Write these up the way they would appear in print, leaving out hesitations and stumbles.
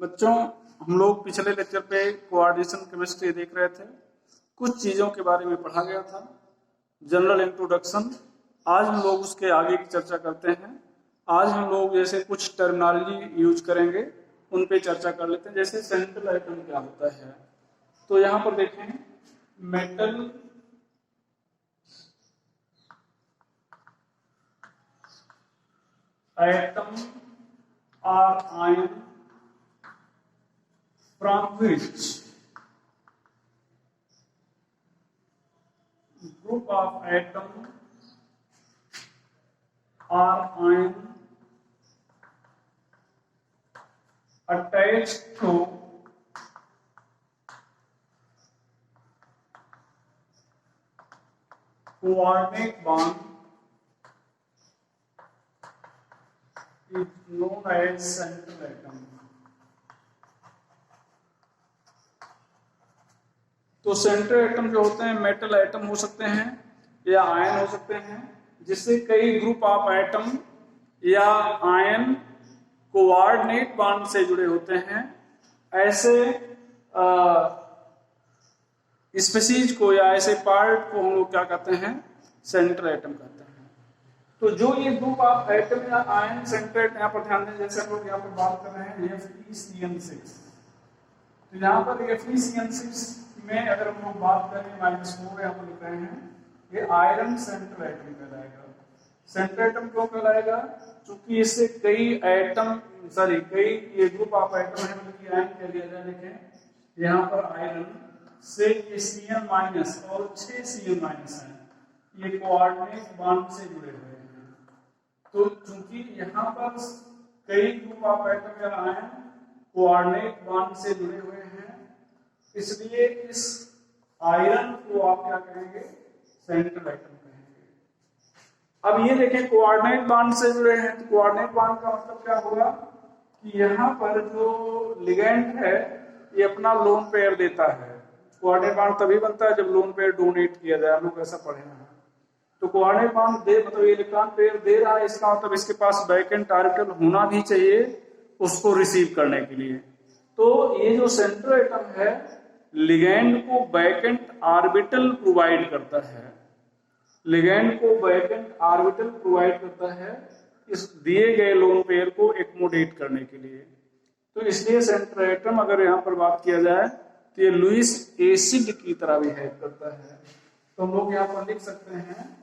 बच्चों, हम लोग पिछले लेक्चर पे कोऑर्डिनेशन केमिस्ट्री देख रहे थे। कुछ चीजों के बारे में पढ़ा गया था, जनरल इंट्रोडक्शन। आज हम लोग उसके आगे की चर्चा करते हैं। आज हम लोग जैसे कुछ टर्मिनोलॉजी यूज करेंगे, उन पे चर्चा कर लेते हैं। जैसे सेंट्रल एटम क्या होता है, तो यहाँ पर देखें, metal atom or ion from which group of atom or ion attached to coordinate bond is known as central atom। तो सेंट्रल एटम जो होते हैं मेटल एटम हो सकते हैं या आयन हो सकते हैं, जिससे कई ग्रुप ऑफ एटम या आयन कोऑर्डिनेट बॉन्ड से जुड़े होते हैं। ऐसे स्पीशीज को या ऐसे पार्ट को हम लोग क्या कहते हैं, सेंट्रल एटम कहते हैं। तो जो ये ग्रुप ऑफ एटम या आयन सेंट्रल एटम, यहाँ पर ध्यान दें, जैसे हम लोग यहाँ पर बात कर रहे हैं FeCN6। तो यहाँ पर FeCN6 में अगर हम लोग बात करें -4 यहाँ पर लिख रहे हैं, ये आयरन सेंट्रल एटम कहलाएगा। सेंट्रल एटम क्यों कहलाएगा? क्योंकि इससे कई ये ग्रुप ऑफ एटम है, बल्कि आयन कह लिया जाए। देखें यहाँ पर आयरन से ये Cn- और 6 Cn- है, ये कोऑर्डिनेट बॉन्ड से जुड़े हुए हैं। तो चूंकि यहाँ पर कई ग्रुप ऑफ एटम या आयन कोऑर्डिनेट बॉन्ड से जुड़े हुए हैं, इसलिए इस आयरन को आप क्या कहेंगे, सेंट्रल एटम कहेंगे। अब ये देखें, कोऑर्डिनेट बॉन्ड से जुड़े हैं, तो कोऑर्डिनेट बॉन्ड का मतलब क्या हुआ कि यहाँ पर जो लिगेंड है ये अपना लोन पेयर देता है। कोऑर्डिनेट बॉन्ड तभी बनता है जब लोन पेयर डोनेट किया जाए, हम लोग ऐसा पढ़े हैं। तो कोऑर्डिनेट बॉन्ड दे मतलब ये इलेक्ट्रॉन पेयर दे रहा है, इसका मतलब इसके पास बैकेंट ऑर्बिटल होना भी चाहिए उसको रिसीव करने के लिए। तो ये जो सेंट्रल एटम है, लिगेंड को बैकेंट ऑर्बिटल प्रोवाइड करता है, लिगेंड को बैकेंट ऑर्बिटल प्रोवाइड करता है इस दिए गए लोन पेयर को एक्मोडेट करने के लिए। तो इसलिए सेंट्रल एटम अगर यहाँ पर बात किया जाए तो ये लुईस एसिड की तरह भी हेल्प करता है। तो हम लोग यहाँ पर लिख सकते हैं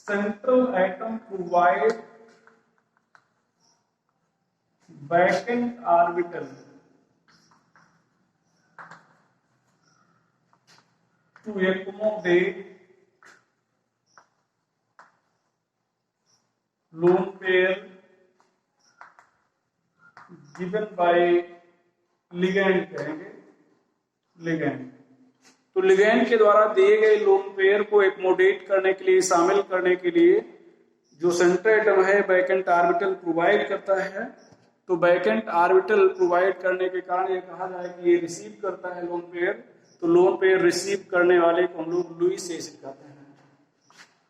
central atom provide vacant orbital to accommodate lone pair given by ligand कहेंगे, ligand। तो लिगेंड के द्वारा दिए गए लोन पेयर को एक्मोडेट करने के लिए, शामिल करने के लिए जो सेंट्रल एटम है बैकेंट ऑर्बिटल प्रोवाइड करता है। तो बैकेंट ऑर्बिटल प्रोवाइड करने के कारण ये कहा जाए कि ये रिसीव करता है लोन पेयर। तो लोन पेयर रिसीव करने वाले को हम लोग लुईस एसिड कहते हैं।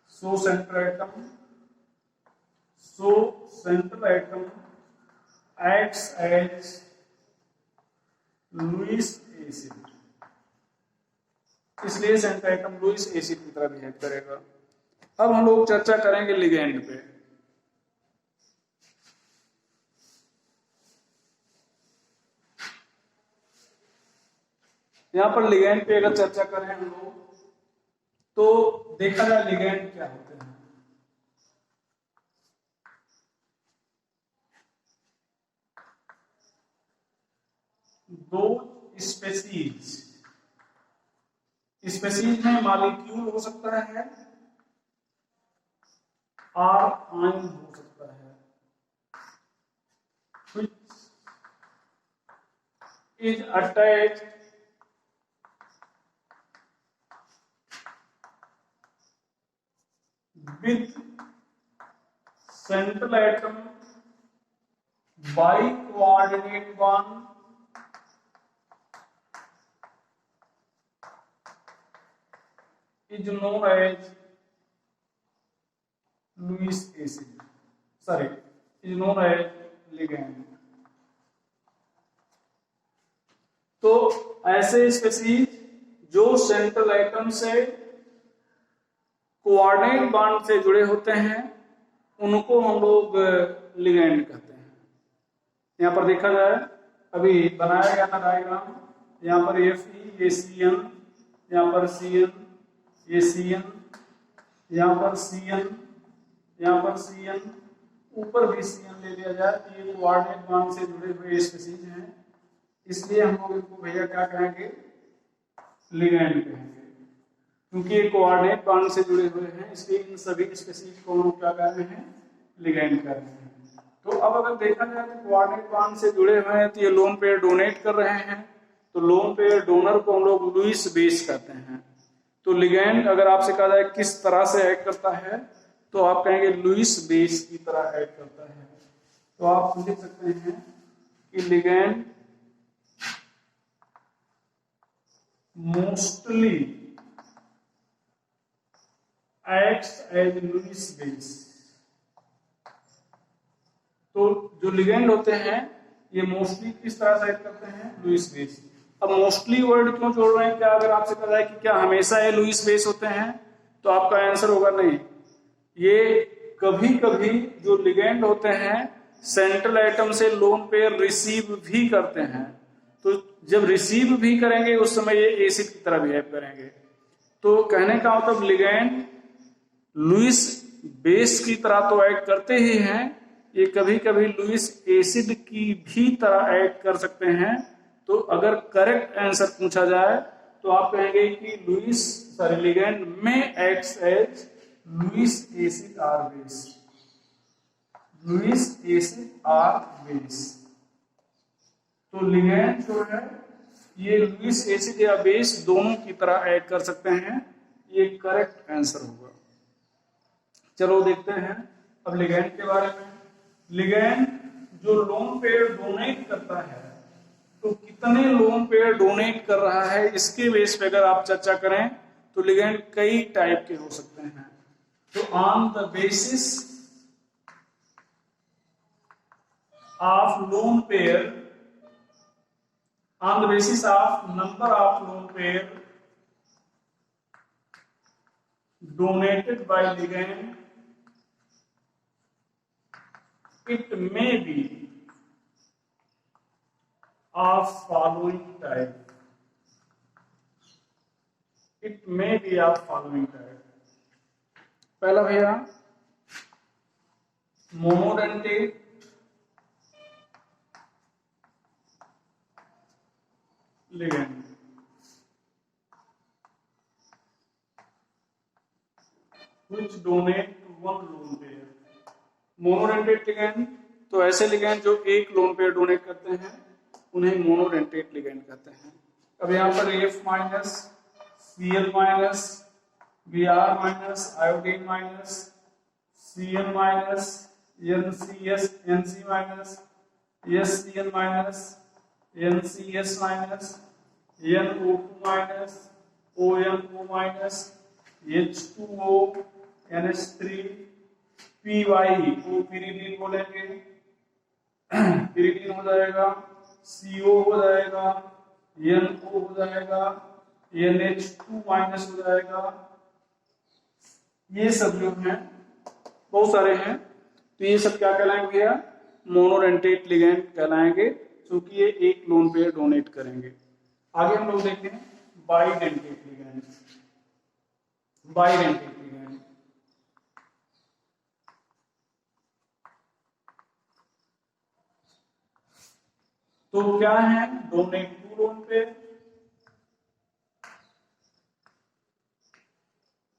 So central atom acts as Lewis acid, इसलिए सेंट्रल एटम लुईस एसिड की तरह बिहेव करेगा। अब हम लोग चर्चा करेंगे लिगेंड पे। यहां पर लिगेंड पे अगर चर्चा करें हम लोग, तो देखा जाए लिगेंड क्या होते हैं। दो स्पेसीज में मॉलिक्यूल हो सकता है और आयन हो सकता है, which is attached with central atom by coordinate bond is known as Lewis acid, sorry is known as ligand. तो ऐसे स्पीशीज जो सेंट्रल एटम से कोऑर्डिनेट बॉन्ड से जुड़े होते हैं उनको हम लोग लिगैंड कहते हैं। यहाँ पर देखा जाए, अभी बनाया गया था डायग्राम, यहाँ पर Fe ये Cn, यहाँ पर Cn ये Cn, यहाँ पर Cn, यहाँ पर Cn, ऊपर भी Cn ले लिया जाए तो ये कोऑर्डिनेट बॉन्ड से जुड़े हुए स्पीशीज हैं, इसलिए हम लोग इनको भैया क्या कहेंगे, लिगैंड कहेंगे। क्योंकि ये कोऑर्डिनेट बॉन्ड से जुड़े हुए हैं इसलिए इन सभी स्पीशीज को हम लोग क्या कर रहे हैं, लिगैंड कर रहे हैं। तो अब अगर देखा जाए तो कोऑर्डिनेट बॉन्ड से जुड़े हुए हैं तो ये लोन पेयर डोनेट कर रहे हैं, तो लोन पेयर डोनर को हम लोग लुईस बेस कहते हैं। तो लिगैंड अगर आपसे कहा जाए किस तरह से एक्ट करता है तो आप कहेंगे लुईस बेस की तरह एक्ट करता है। तो आप लिख सकते हैं कि ligand mostly acts as Lewis base. तो जो लिगैंड होते हैं ये मोस्टली किस तरह से एक्ट करते हैं, लुईस बेस। अब मोस्टली वर्ड क्यों जोड़ रहे हैं, क्या अगर आपसे कहा जाए कि क्या हमेशा ये लुईस बेस होते हैं तो आपका आंसर होगा नहीं। ये कभी कभी जो लिगैंड होते हैं सेंट्रल एटम से लोन पेयर रिसीव भी करते हैं, तो जब रिसीव भी करेंगे उस समय ये एसिड की तरह बिहेव करेंगे। तो कहने का मतलब लिगैंड लुईस बेस की तरह तो एक्ट करते ही हैं, ये कभी कभी लुईस एसिड की भी तरह एक्ट कर सकते हैं। तो अगर करेक्ट आंसर पूछा जाए तो आप कहेंगे कि लिगैंड में acts as Lewis acid or base, Lewis acid or base. तो लिगैंड जो है ये लुईस एसिड या बेस दोनों की तरह एक्ट कर सकते हैं, ये करेक्ट आंसर होगा। चलो देखते हैं अब लिगैंड के बारे में। लिगैंड जो लोन पेयर डोनेट करता है तो कितने लोन पेयर डोनेट कर रहा है इसके बेस पे अगर आप चर्चा करें तो लिगैंड कई टाइप के हो सकते हैं। तो on the basis of lone pair, on the basis of number of lone pair donated by ligand, it may be of following type. It may be of following type. पहला भैया monodentate, ligand, which donate to one lone pair. Monodentate ligand, तो ऐसे ligand जो एक lone pair donate करते हैं उन्हें monodentate ligand कहते हैं। अब यहाँ पर F minus, Cl minus, Br minus, iodine minus, Cn minus, NCS, Nc minus, SCn minus, NCS minus, NO2 minus, ONO minus, H2O, NH3, PY को pyridine बोलेंगे, pyridine हो जाएगा, CO हो जाएगा, NO हो जाएगा, NH2 माइनस हो जाएगा। ये सब जो हैं बहुत सारे हैं, तो ये सब क्या कहलाएंगे भैया, मोनोडेंटेट लिगैंड कहलाएंगे, क्योंकि ये एक लोन पेयर डोनेट करेंगे। आगे हम लोग देखते हैं बाइडेंटेट लिगैंड। बाइडेंटेट लिगैंड तो क्या है, डोनेट टू लोन पेयर।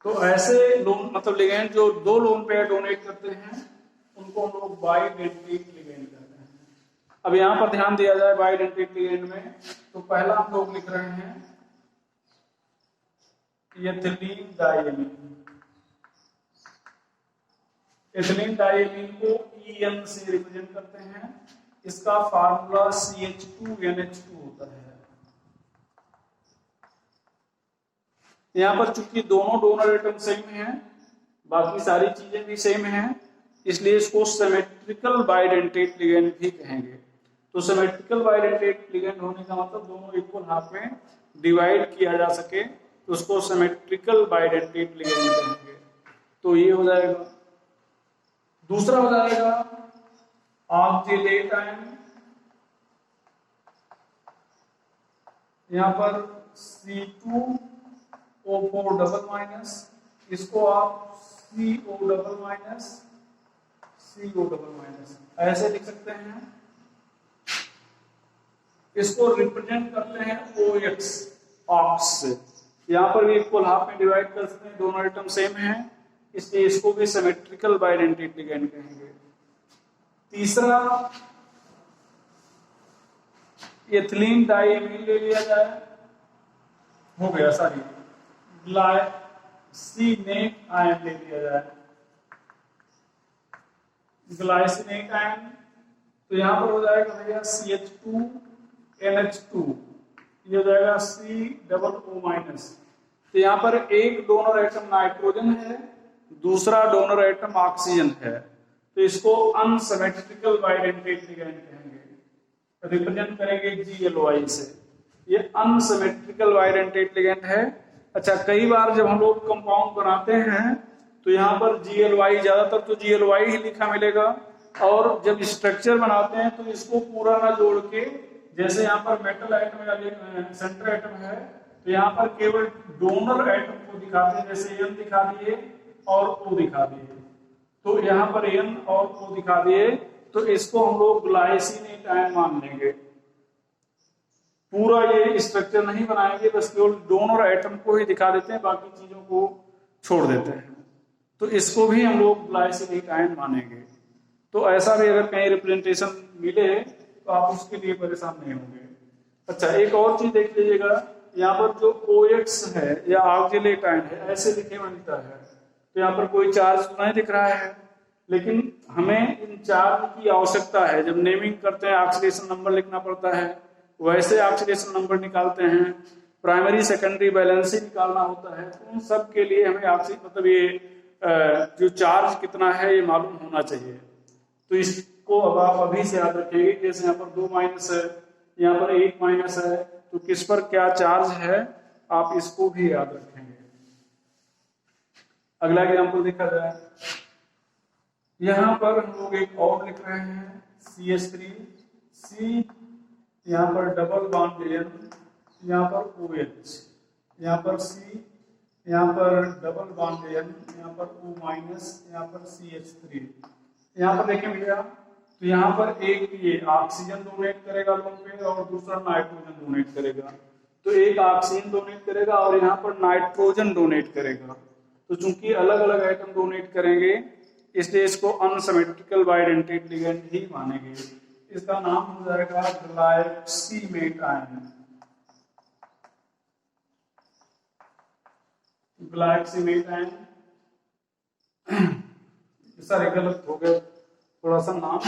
तो ऐसे लोन मतलब लिगैंड जो दो लोन पेयर डोनेट करते हैं उनको हम लोग बाइडेंटेट लिगैंड कहते हैं। अब यहां पर ध्यान दिया जाए बाइडेंटेट लिगैंड में, तो पहला हम लोग लिख रहे हैं एथिलीन डाइएमीन। एथिलीन डाइएमीन को EN से रिप्रेजेंट करते हैं, इसका फार्मूला CH2NH2 होता है। यहाँ पर चूंकि दोनों डोनर एटम सेम हैं, बाकी सारी चीजें भी सेम हैं, इसलिए इसको सिमेट्रिकल बाइडेंटेट लिगेंड भी कहेंगे। तो सिमेट्रिकल बाइडेंटेट लिगेंड होने का मतलब दोनों इक्वल हाफ में डिवाइड किया जा सके, तो उसको सिमेट्रिकल बाइडेंटेट लिगेंड कहेंगे। तो ये हो जाएगा। दूसरा हो जाएगा ऑक्जिलेट आयन। यहां पर C2O4 डबल माइनस, इसको आप CO double minus CO double minus ऐसे लिख सकते हैं। इसको रिप्रेजेंट करते हैं OX ऑक्स से। यहां पर भी इक्वल हाफ में डिवाइड कर सकते हैं, दोनों एटम सेम हैं, इसलिए इसको भी सिमेट्रिकल बाइडेंटेट लिगेंड कहेंगे। तीसरा एथिलीन डाइमीन ले लिया जाए, हो गया सॉरी ग्लाइसिनेट आयन ले लिया जाए, ग्लाइसिनेट आयन। तो यहां पर हो जाएगा भैया CH2NH2, ये हो जाएगा COO माइनस। तो यहाँ पर एक डोनर एटम नाइट्रोजन है, दूसरा डोनर एटम ऑक्सीजन है, तो इसको अनसिमेट्रिकल बाइडेंटेट लिगेंड कहेंगे, रिप्रेजेंट करेंगे GLY से। ये अनसिमेट्रिकल बाइडेंटेट लिगेंड है। अच्छा, कई बार जब हम लोग कंपाउंड बनाते हैं तो यहाँ पर GLY, ज्यादातर तो GLY ही लिखा मिलेगा, और जब स्ट्रक्चर बनाते हैं तो इसको पूरा ना जोड़ के, जैसे यहाँ पर मेटल एटम या सेंटर एटम है, तो यहाँ पर केवल डोनर एटम को दिखाते हैं, जैसे N दिखा दिए और O दिखा दिए। तो यहाँ पर N और O दिखा दिए, तो इसको हम लोग ग्लाइसिनेट आयन मान लेंगे। पूरा ये स्ट्रक्चर नहीं बनाएंगे, बस केवल डोनर एटम को ही दिखा देते हैं, बाकी चीजों को छोड़ देते हैं। तो इसको भी हम लोग ग्लाइसिनेट आयन मानेंगे। तो ऐसा भी अगर कहीं रिप्रेजेंटेशन मिले तो आप उसके लिए परेशान नहीं होंगे। अच्छा, एक और चीज देख लीजिएगा, यहाँ पर जो OX है या ऑक्जिलेट आयन है, ऐसे लिखे मिलता है, तो यहाँ पर कोई चार्ज तो नहीं दिख रहा है, लेकिन हमें इन चार्ज की आवश्यकता है। जब नेमिंग करते हैं ऑक्सीडेशन नंबर लिखना पड़ता है, वैसे ऑक्सीडेशन नंबर निकालते हैं, प्राइमरी सेकेंडरी बैलेंसिंग निकालना होता है, तो उन सब के लिए हमें मतलब ये जो चार्ज कितना है ये मालूम होना चाहिए। तो इसको अब आप अभी से याद रखेंगे, जैसे यहाँ पर 2 माइनस है, यहाँ पर 1 माइनस है, तो किस पर क्या चार्ज है आप इसको भी याद रखेंगे। अगला एग्जाम्पल देखा जाए, यहां पर हम लोग एक और लिख रहे हैं CH3 C, यहाँ पर डबल बॉन्ड N, यहाँ पर OH, यहाँ पर C, यहाँ पर डबल बॉन्ड N, यहाँ पर O माइनस, यहाँ पर CH3। यहाँ पर देखें भैया, तो यहाँ पर एक ये ऑक्सीजन डोनेट करेगा लोन पे और दूसरा नाइट्रोजन डोनेट करेगा। तो एक ऑक्सीजन डोनेट करेगा और यहाँ पर नाइट्रोजन डोनेट करेगा। तो चूंकि अलग अलग आइटम डोनेट करेंगे, इसलिए इसको अनसिमेट्रिकल बाइडेंटेट लिगेंड ही मानेंगे। इसका नाम हो जाएगा ग्लाइसिनेट आयन। ग्लाइसिनेट आयन, सारे गलत हो गए, थोड़ा सा नाम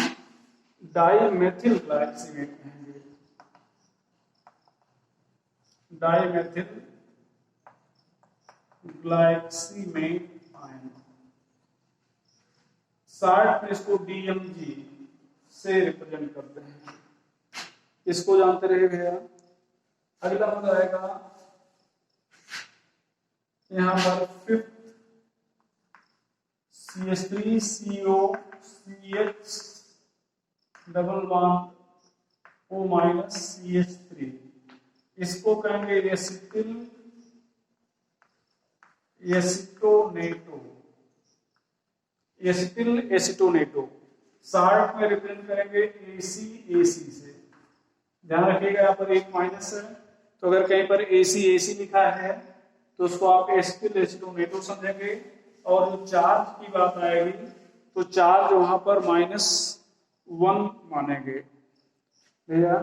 डाइमेथिल ग्लाइसिनेट कहेंगे, डाइमेथिल ग्लाइसिनेट आयन। शॉर्ट में इसको DMG से रिप्रेजेंट करते हैं, इसको जानते रहे भैया। अगला हो जाएगा यहां पर 5th CH3 CO CH double bond O minus CH3, इसको कहेंगे एसिटिल एसिटोनेटो, एसिटिल एसिटोनेटो। शॉर्ट में रिप्रेजेंट करेंगे AC से। ध्यान रखिएगा यहाँ पर 1 माइनस है, तो अगर कहीं पर AC लिखा है तो उसको आप एसिटिल एसिटोनेटो समझेंगे, और जो चार्ज की बात आएगी तो चार्ज वहां पर -1 मानेंगे भैया।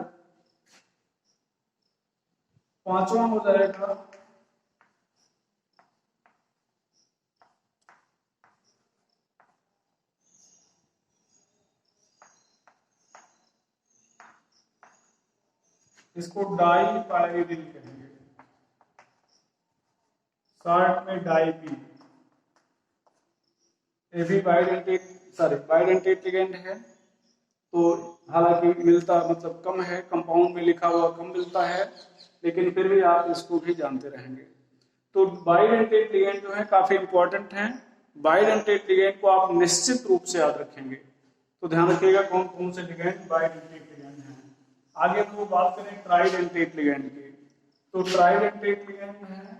5वां हो जाएगा इसको डाई पायरिल कहेंगे, साल्ट में डाईपी, ये भी बाइडेंटेट लिगेंड है। तो हालांकि मिलता मतलब कम है, कंपाउंड में लिखा हुआ कम मिलता है, लेकिन फिर भी आप इसको भी जानते रहेंगे। तो बाइडेंटेट लिगेंड जो है काफी इंपॉर्टेंट है। बाइडेंटेट लिगेंड को आप निश्चित रूप से याद रखेंगे। तो ध्यान रखिएगा कौन कौन से लिगेंड बाइडेंटेट लिगेंड हैं। आगे हम लोग बात करें ट्राइडेंटेट लिगेंड की। तो ट्राइडेंटेट लिगेंड है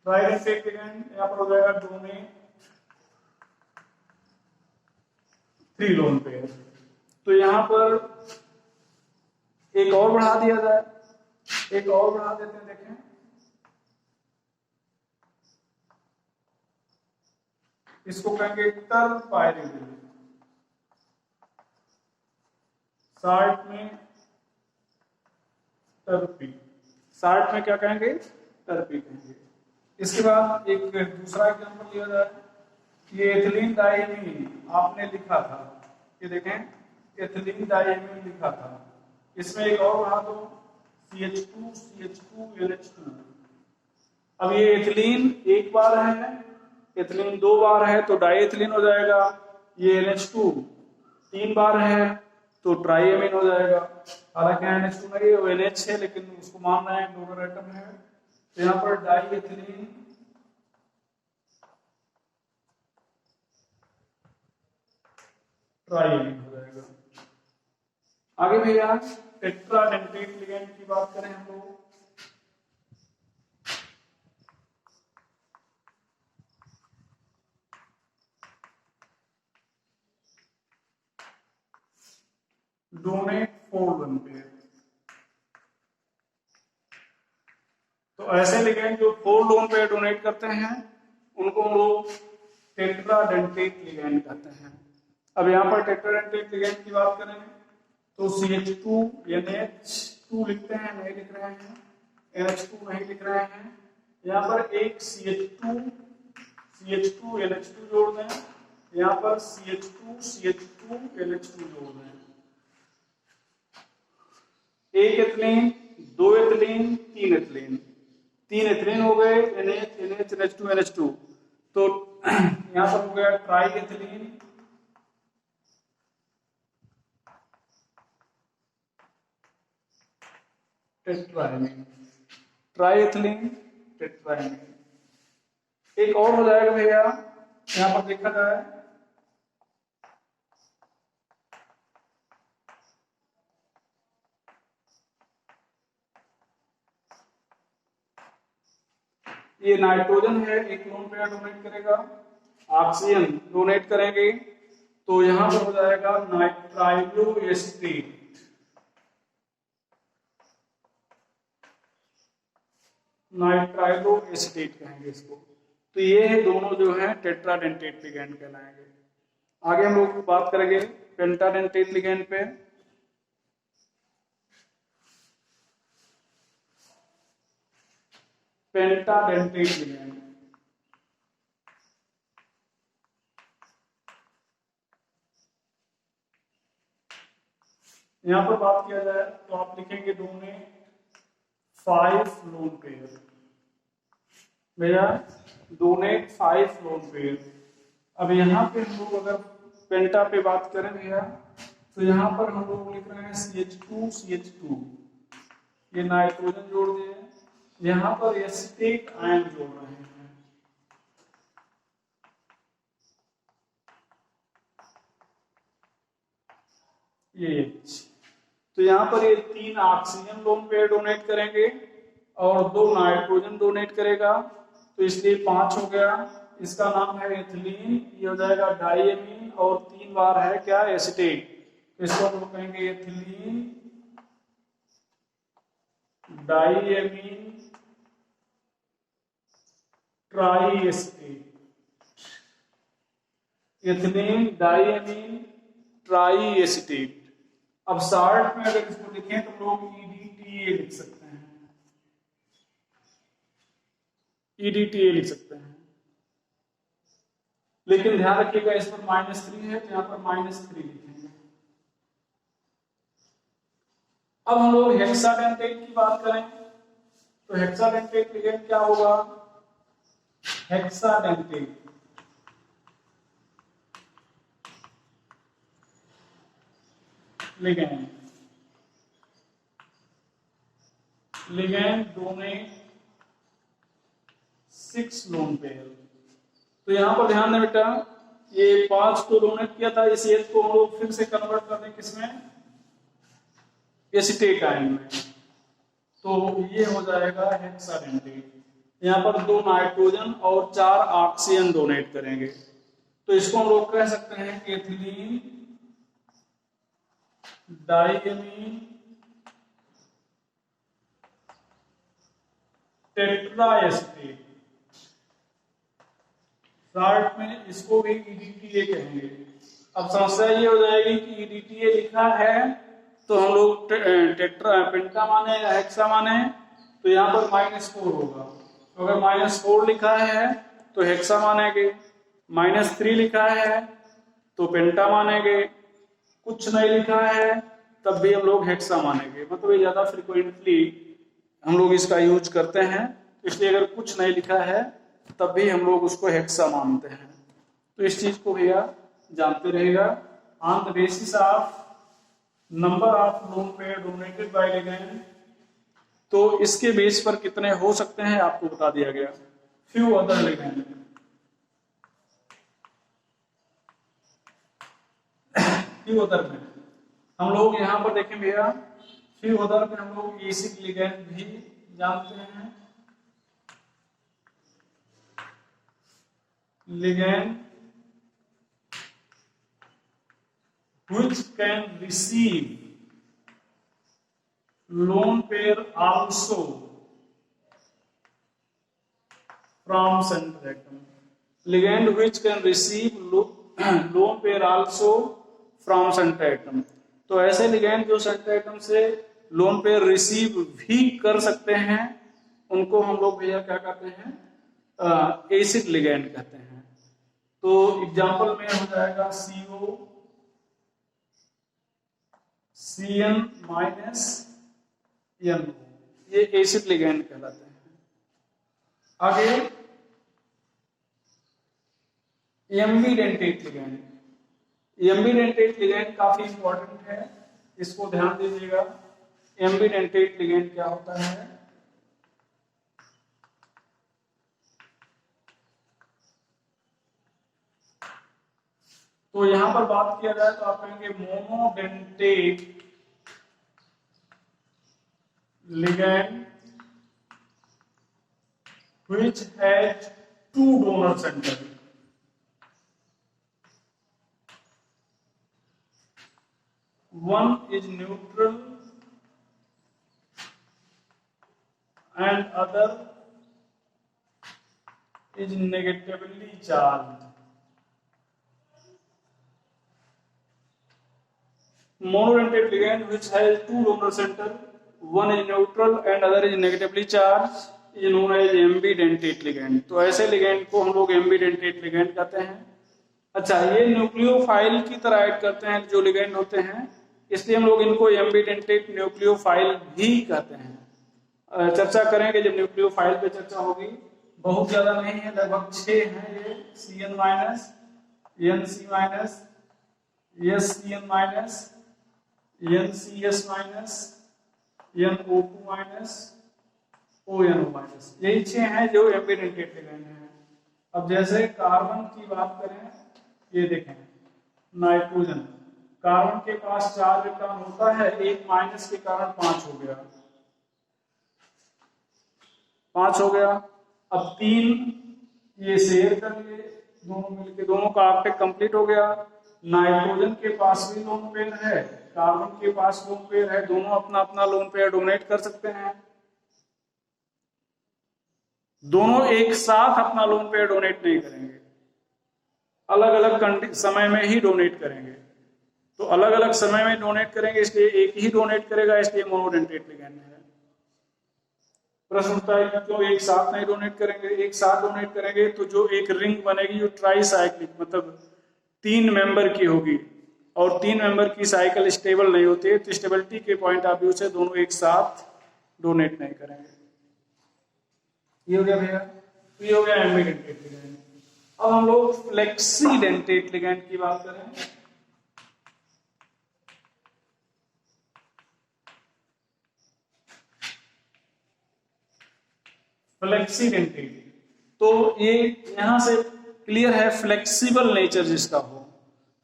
ट्राइडेंटेट लिगेंड, यहाँ पर हो जाएगा डोमेन 3 लोन पेयर। तो यहां पर एक और बढ़ा दिया जाए, एक और बढ़ा देते हैं, देखें इसको कहेंगे टरपायरिडिन। साल्ट में टर्पी, साल्ट में क्या कहेंगे, टर्पी कहेंगे। इसके बाद एक दूसरा एग्जांपल लिया जाए, ये एथिलीन डाइमीन आपने लिखा था, ये देखें एथिलीन डाइमीन लिखा था, इसमें एक और बढ़ा दो CH2 CH2 NH2। अब ये एथिलीन एक बार है, एथिलीन 2 बार है तो डाइएथिलीन हो जाएगा। ये NH2 3 बार है तो ट्राइएमीन हो जाएगा। हालांकि NH2 नहीं है, वो NH है, लेकिन उसको मान रहे हैं डोनर एटम है, तो यहाँ पर डाइएथिलीन ट्राइएमीन हो जाएगा। आगे भैया टेट्राडेंटेट लिगेंड की बात करें हम लोग, डोनेट 4 लोन पेयर। तो ऐसे लिगेंड जो 4 लोन पेयर डोनेट करते हैं उनको हम लोग टेट्राडेंटेट लिगेंड कहते हैं। अब यहाँ पर टेट्राडेंटेट लिगेंड की बात करें तो CH2 NH2 लिखते हैं, नहीं लिख रहे हैं, NH2 नहीं लिख रहे हैं, यहाँ पर एक CH2 NH2 जोड़ दें, यहाँ पर CH2 NH2 जोड़ दें। एक एथिलीन, 2 एथिलीन, 3 एथिलीन, 3 एथिलीन हो गए, NH2 NH2। तो यहां पर हो गया try ethylene, tetraammine, try ethylene tetraammine. एक और हो जाएगा भैया, यहां पर देखा जाए ये नाइट्रोजन है, एक लोन पेयर डोनेट करेगा, ऑक्सीजन डोनेट करेंगे, तो यहां पर हो जाएगा नाइट्राइलो एस्टेट, नाइट्राइलो एस्टेट कहेंगे इसको। तो ये है दोनों जो है टेट्राडेंटेट लिगेंड कहलाएंगे। आगे हम लोग बात करेंगे पेंटाडेंटेट लिगेंड पे। पेंटाडेंटेट लिगेंड, यहां पर बात किया जाए तो आप लिखेंगे डोनेट 5 लोन पेयर, भैया डोनेट 5 लोन पेयर। अब यहाँ पे हम लोग अगर पेंटा पे बात करें भैया, तो यहाँ पर हम लोग लिख रहे हैं CH2 ये नाइट्रोजन जोड़ दिए, यहाँ पर एसिटिक आयन जोड़ रहे हैं, ये तो यहाँ पर ये 3 ऑक्सीजन लोन पेयर डोनेट करेंगे और 2 नाइट्रोजन डोनेट करेगा, तो इसलिए 5 हो गया। इसका नाम है एथिलीन, ये हो जाएगा डाइएमीन, और 3 बार है क्या एसिटेट, तो इसको हम लोग कहेंगे ethylene diamine try acetate, ethylene diamine try acetate. अब साल्ट में अगर इसको लिखें तो लोग EDTA लिख सकते हैं, EDTA लिख सकते हैं, लेकिन ध्यान रखिएगा इस पर -3 है तो यहाँ पर -3 लिखेंगे। अब हम लोग हेक्साडेंटेट की बात करें तो हेक्साडेंटेट लिगेंड क्या होगा? Hexadentate ligand donate 6 loan pair. तो यहां पर ध्यान दें बेटा, ये 5 को डोनेट किया था, इस एक को हम लोग फिर से कन्वर्ट कर दें किसमें? एसीटेट आयन में, तो ये हो जाएगा हेक्साडेंटेट। यहाँ पर 2 नाइट्रोजन और 4 ऑक्सीजन डोनेट करेंगे, तो इसको हम लोग कह सकते हैं एथिलीन डाइएमीन टेट्राएसिटेट। शॉर्ट में इसको भी EDTA कहेंगे। अब समस्या ये हो जाएगी कि EDTA लिखा है तो हम लोग टेट्रा पेंटा माने या हेक्सा माने, तो यहाँ पर -4 होगा। तो अगर -4 लिखा है तो हेक्सा मानेंगे, -3 लिखा है तो पेंटा मानेंगे, कुछ नहीं लिखा है तब भी हम लोग हेक्सा मानेंगे। मतलब ये ज्यादा फ्रिक्वेंटली हम लोग इसका यूज करते हैं, इसलिए अगर कुछ नहीं लिखा है तब भी हम लोग उसको हेक्सा मानते हैं। तो इस चीज को भैया जानते रहेगा। On the basis of number of lone pair donated bye ligand, तो इसके बेस पर कितने हो सकते हैं आपको बता दिया गया। Few other ligand, few other में हम लोग यहाँ पर देखें भैया, फ्यू अदर में हम लोग एसिड लिगेंड भी जानते हैं। Ligand which can receive lone pair also from center atom. Ligand which can receive lone pair also from center atom. तो ऐसे लिगेंड जो सेंटर एटम से लोन पेयर रिसीव भी कर सकते हैं, उनको हम लोग भैया क्या कहते हैं? एसिड लिगेंड कहते हैं। तो एग्जांपल में हो जाएगा CO CN - NO, ये एसिड लिगेंड कहलाते हैं। आगे एम्बिडेंटेट लिगेंड। एम्बिडेंटेट लिगेंड काफी इंपॉर्टेंट है, इसको ध्यान दीजिएगा। एम्बिडेंटेट लिगेंड क्या होता है? तो यहां पर बात किया जाए तो आप कहेंगे monodentate ligand which has 2 donor center. One is neutral and other is negatively charged. Monodentate ligand which has 2 donor center, one is neutral and other is negatively charged, is known as ambidentate ligand. तो ऐसे ligand को हम लोग ambidentate ligand कहते हैं। अच्छा, ये nucleophile की तरह ऐड करते हैं जो लिगेंड होते हैं, इसलिए हम लोग इनको ambidentate न्यूक्लियोफाइल भी कहते हैं। चर्चा करेंगे जब न्यूक्लियोफाइल पे चर्चा होगी। बहुत ज्यादा नहीं है, लगभग 6 हैं ये। CN-, NC-, SCN-, NCS-, NO2-, ONO-, यही 6 हैं जो एम्बिडेंटेट लिगेंड हैं। अब जैसे कार्बन की बात करें, ये देखें नाइट्रोजन, कार्बन के पास 4 इलेक्ट्रॉन होता है, एक माइनस के कारण 5 हो गया, 5 हो गया। अब 3 ये शेयर कर लिए, दोनों मिलके दोनों का ऑक्टेट कंप्लीट हो गया। नाइट्रोजन के पास भी लोन पेयर है, कार्बन के पास लोन पेयर है, दोनों अपना अपना लोन पेयर डोनेट कर सकते हैं। दोनों एक साथ अपना लोन पेयर डोनेट नहीं करेंगे, अलग अलग समय में ही डोनेट करेंगे। तो अलग अलग समय में डोनेट करेंगे, इसलिए एक ही डोनेट करेगा, इसलिए मोनोडेंटेट लिगेंड है। प्रश्न उठता है कि क्यों एक साथ नहीं डोनेट करेंगे? एक साथ डोनेट करेंगे तो जो एक रिंग बनेगी जो ट्राई साइक्लिक, मतलब 3 मेंबर की होगी, और 3 मेंबर की साइकिल स्टेबल नहीं होती है, तो स्टेबिलिटी के पॉइंट ऑफ व्यू से दोनों एक साथ डोनेट नहीं करेंगे। ये हो गया भैया, ये हो गया एम्बीडेंटेट लिगैंड। अब हम लोग फ्लेक्सीडेंटेट लिगैंड की बात करें। फ्लेक्सीडेंटेट, तो ये यहां से क्लियर है, फ्लेक्सिबल नेचर जिसका हो।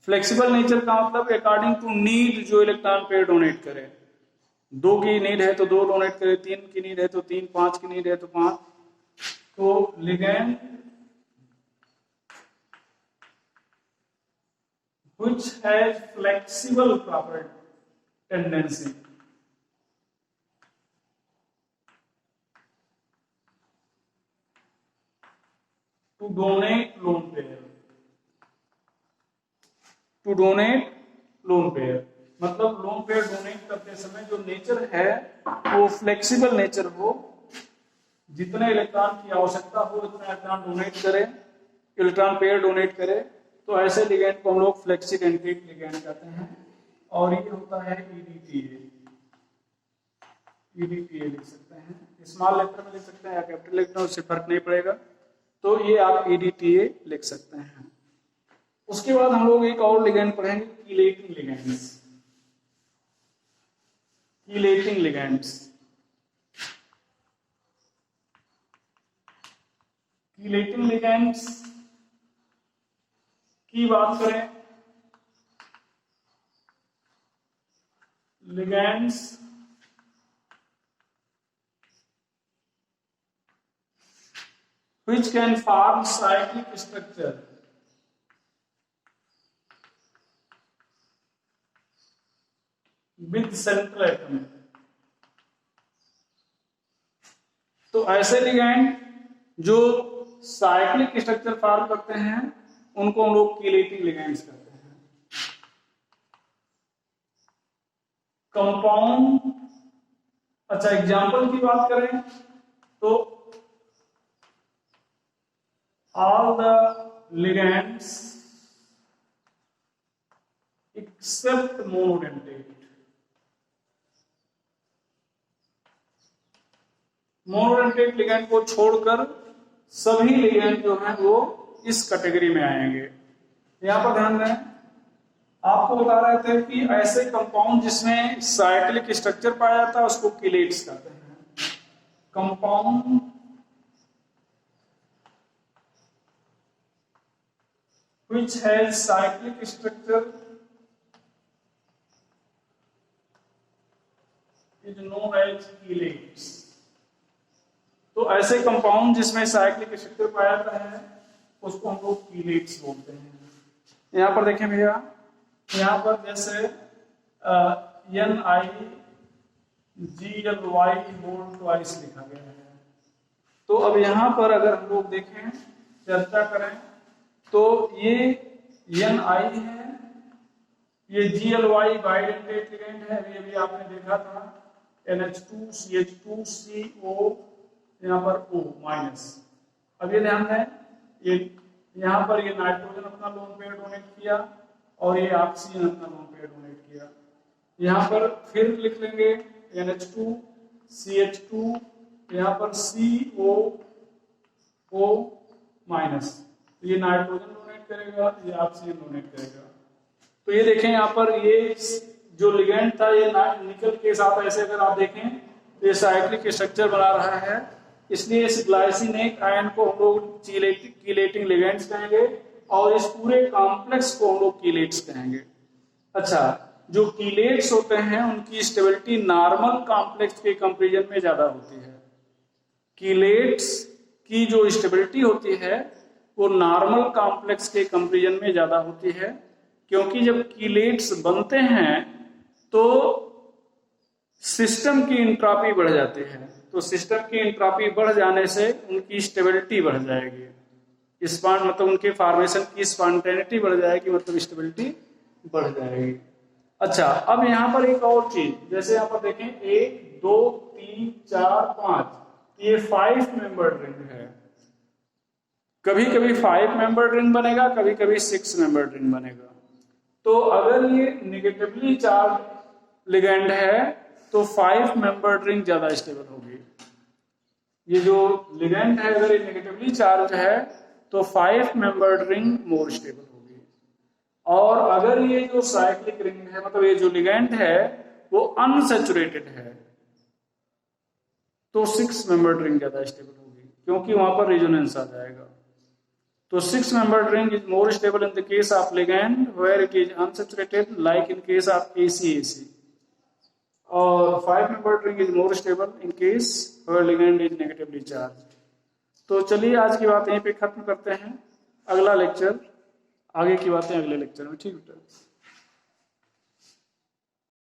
फ्लेक्सिबल नेचर का मतलब अकॉर्डिंग टू नीड जो इलेक्ट्रॉन पेयर डोनेट करे। 2 की नीड है तो 2 डोनेट करे, 3 की नीड है तो 3, 5 की नीड है तो 5। तो ligand which has flexible property tendency to donate lone pair, to donate lone pair मतलब लोन पेयर डोनेट करते समय जो नेचर है वो फ्लेक्सिबल नेचर हो, जितने इलेक्ट्रॉन की आवश्यकता हो उतना इलेक्ट्रॉन डोनेट करे, इलेक्ट्रॉन पेयर डोनेट करे, तो ऐसे लिगैंड को हम लोग फ्लेक्सीडेंटेट लिगैंड कहते हैं। और ये होता है EDTA। EDTA लिख सकते हैं, स्मॉल लेटर में लिख सकते हैं या कैपिटल लेटर में, उससे फर्क नहीं पड़ेगा। तो ये आप EDTA लिख सकते हैं। उसके बाद हम लोग एक और लिगैंड पढ़ेंगे, chelating ligands. Chelating ligands, chelating ligands की बात करें, ligands which can form cyclic structure with central atom। तो ऐसे लिगैंड जो साइक्लिक स्ट्रक्चर फॉर्म करते हैं उनको हम लोग कीलेटिंग लिगैंड्स कहते हैं। कंपाउंड, अच्छा एग्जांपल की बात करें तो all the ligands except monodentate। Monodentate ligand को छोड़कर सभी लिगैंड जो हैं वो इस कैटेगरी में आएंगे। यहां पर ध्यान दें, आपको बता रहे थे कि ऐसे कंपाउंड जिसमें साइक्लिक स्ट्रक्चर पाया जाता है उसको कीलेट्स कहते हैं। Compound which has cyclic structure is known as chelates। तो ऐसे कंपाउंड जिसमें साइक्लिक स्ट्रक्चर पाया जाता है उसको हम लोग कीलेट्स बोलते हैं। यहां पर देखें भैया, यहां पर जैसे NiGly बोल्ड ट्वाइस लिखा गया है। तो अब यहां पर अगर हम लोग देखें, चर्चा करें, तो ये Ni है, ये Gly बाइडेंटेट लिगैंड है, अभी आपने देखा था NH2CH2CO यहाँ पर O माइनस। अब ये ध्यान दें, ये यहाँ पर ये नाइट्रोजन अपना लोन पेयर डोनेट किया और ये ऑक्सीजन अपना लोन पेयर डोनेट किया। यहाँ पर फिर लिख लेंगे NH2CH2, यहाँ पर COO माइनस, ये नाइट्रोजन डोनेट करेगा, ये ऑक्सीजन डोनेट करेगा। तो ये देखें यहाँ पर ये जो लिगैंड था ये निकल के साथ ऐसे अगर आप देखें तो ये साइक्लिक स्ट्रक्चर बना रहा है, इसलिए इस ग्लाइसिनेट आयन को हम लोग कीलेटिंग लिगैंड्स कहेंगे और इस पूरे कॉम्प्लेक्स को हम लोग कीलेट्स कहेंगे। अच्छा, जो कीलेट्स होते हैं उनकी स्टेबिलिटी नॉर्मल कॉम्प्लेक्स के कंपैरिजन में ज्यादा होती है। कीलेट्स की जो स्टेबिलिटी होती है वो नॉर्मल कॉम्प्लेक्स के कंपैरिजन में ज्यादा होती है, क्योंकि जब कीलेट्स बनते हैं तो सिस्टम की एंट्रोपी बढ़ जाती है, तो सिस्टम की एंट्रोपी बढ़ जाने से उनकी स्टेबिलिटी बढ़ जाएगी, मतलब उनके फॉर्मेशन की स्पॉन्टेनिटी बढ़ जाएगी, मतलब स्टेबिलिटी बढ़ जाएगी। अच्छा, अब यहाँ पर एक और चीज, जैसे यहाँ पर देखें 1 2 3 4 5, ये 5 मेंबर्ड रिंग है। कभी कभी 5 मेंबर्ड रिंग बनेगा, कभी कभी 6 मेंबर्ड रिंग बनेगा। तो अगर ये नेगेटिवली चार्ज लिगेंड है तो 5 मेंबर्ड रिंग ज्यादा स्टेबल होगी। ये जो लिगेंड है अगर ये नेगेटिवली चार्ज है तो 5 मेंबर्ड रिंग मोर स्टेबल होगी। और अगर ये जो साइक्लिक रिंग है, मतलब ये जो लिगेंड है वो अनसैचुरेटेड है, तो 6 मेंबर्ड रिंग ज्यादा स्टेबल होगी, क्योंकि वहां पर रेजोनेंस आ जाएगा। तो 6 membered ring is more stable in the case of ligand where it is unsaturated, like in case of ACAC। और 5 membered ring is more stable in case where ligand is negatively charge. तो चलिए आज की बात यहीं पे खत्म करते हैं। अगला लेक्चर, आगे की बातें अगले लेक्चर में। ठीक है।